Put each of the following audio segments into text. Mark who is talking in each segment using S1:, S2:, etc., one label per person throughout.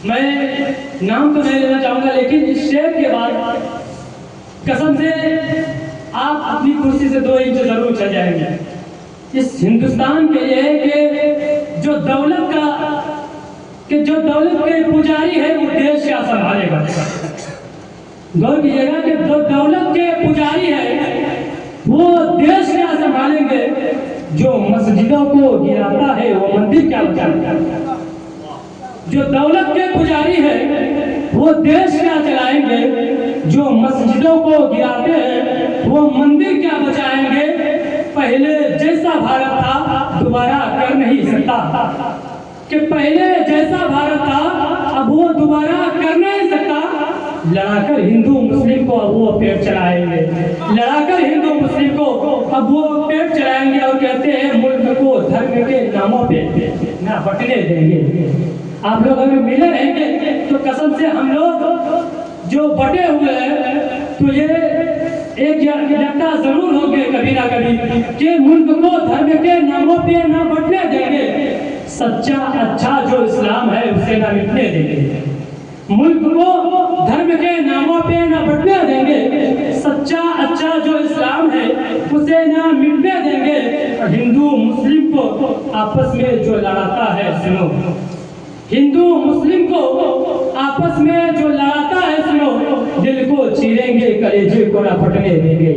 S1: मैं नाम तो नहीं लेना चाहूंगा, लेकिन इस शेर के बाद कसम से आप अपनी कुर्सी से 2 इंच जरूर चल जाएंगे। इस हिंदुस्तान के लिए कि जो दौलत के पुजारी है वो देश क्या संभालेगा। गौर कीजिएगा कि जो दौलत के पुजारी है वो देश क्या संभालेंगे, जो मस्जिदों को गिराता है वो मंदिर क्या बचाएगा। जो दौलत के पुजारी है वो देश क्या चलाएंगे, जो मस्जिदों को गिराते हैं वो मंदिर क्या बचाएंगे। पहले जैसा भारत था दोबारा कर नहीं सकता, कि पहले जैसा भारत था अब वो दोबारा कर नहीं सकता। लड़ाकर हिंदू मुस्लिम को अब वो पेट चलाएंगे, लड़ाकर हिंदू मुस्लिम को अब वो पेट चलाएंगे और कहते हैं मुल्क को धर्म के नामों पे ना बटने देंगे। आप लोग अगर मिले रहेंगे तो कसम से हम लोग जो बटे हुए हैं तो ये एक लगता जरूर होंगे कभी ना कभी कि मुल्क को धर्म के नामों पे ना बटने देंगे। सच्चा अच्छा जो इस्लाम है उसे ना मिटने देंगे, मुल्क को धर्म के नामों पे ना बटने देंगे। सच्चा अच्छा जो इस्लाम है उसे ना मिटने देंगे। हिंदू मुस्लिम को आपस में जो लड़ाता है सुनो, हिंदू मुस्लिम को आपस में जो लड़ाता है सुनो, दिल को चीरेंगे कलेजे को ना फटने देंगे,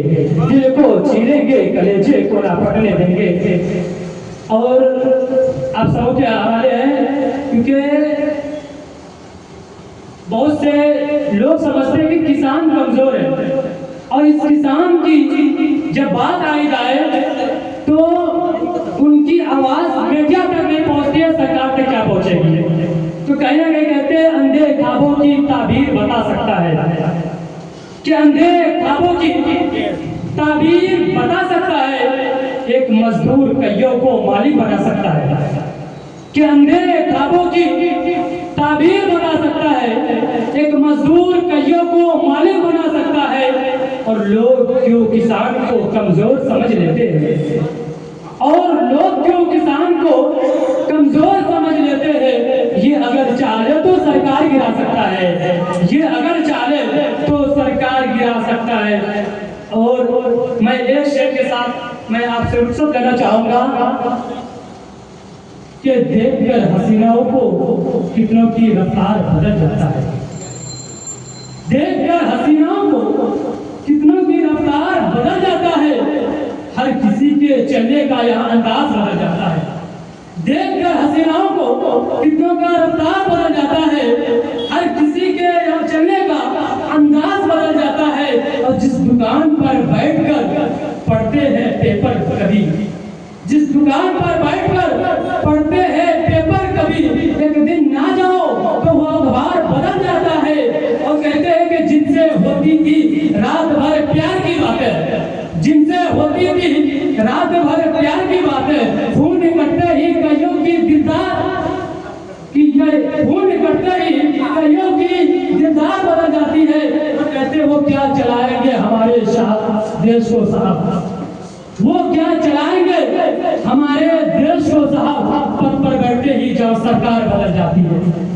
S1: दिल को चीरेंगे कलेजे को ना फटने देंगे। और आप सब के हवाले हैं, क्योंकि बहुत से लोग समझते हैं कि किसान कमजोर है और इस किसान की जब बात आई जाए तो उनकी आवाज मीडिया तक नहीं पहुंचती है, सरकार तक क्या पहुंचेगी। तो कहीं ना कहीं कहते हैं अंधे ख्वाबों की ताबीर बता सकता है, कि अंधे ख्वाबों की ताबीर बता सकता है, एक मजदूर कईयों को मालिक बना सकता है। कि अंधे ख्वाबों की ताबीर बना सकता है, एक मजदूर कईयों को मालिक बना सकता है। और लोग क्यों किसान को कमजोर समझ लेते हैं, और लोग क्यों किसान को कमजोर समझ लेते हैं। ये अगर चाहे तो सरकार गिरा सकता है, ये अगर चाहे तो सरकार गिरा सकता है। और मैं एक शेर के साथ मैं आपसे रुखसत करना चाहूंगा कि देखकर हसीनाओं को कितनों की रफ्तार बदल जाता है, देखकर हसीनाओं को कितनों की रफ्तार बदल जाता है। हर किसी के चलने का यहाँ अंदाज बदल जाता है, देखकर हसीनाओं को कितनों का रफ्तार बदल जाता है। हर किसी के यहाँ चलने का अंदाज बदल जाता है। और जिस दुकान पर बैठकर पढ़ते हैं पेपर कभी, जिस दुकान पर बैठकर पढ़ते हैं पेपर कभी, एक दिन ना जाओ तो वो अखबार बदल जाता है। और कहते हैं कि जिनसे होती थी रात भर प्यार की बातें, जिनसे होती थी रात भर प्यार की बातें, खून इकट्ठे ही कईयों की दिलदार की खून इकट्ठे ही कईयों की दिलदार बदल जाती है। तो कहते वो क्या चलाएंगे हमारे देश को साहब, वो क्या चलाएंगे हमारे देश को साहब। पद पर बैठे ही जब सरकार बदल जाती है।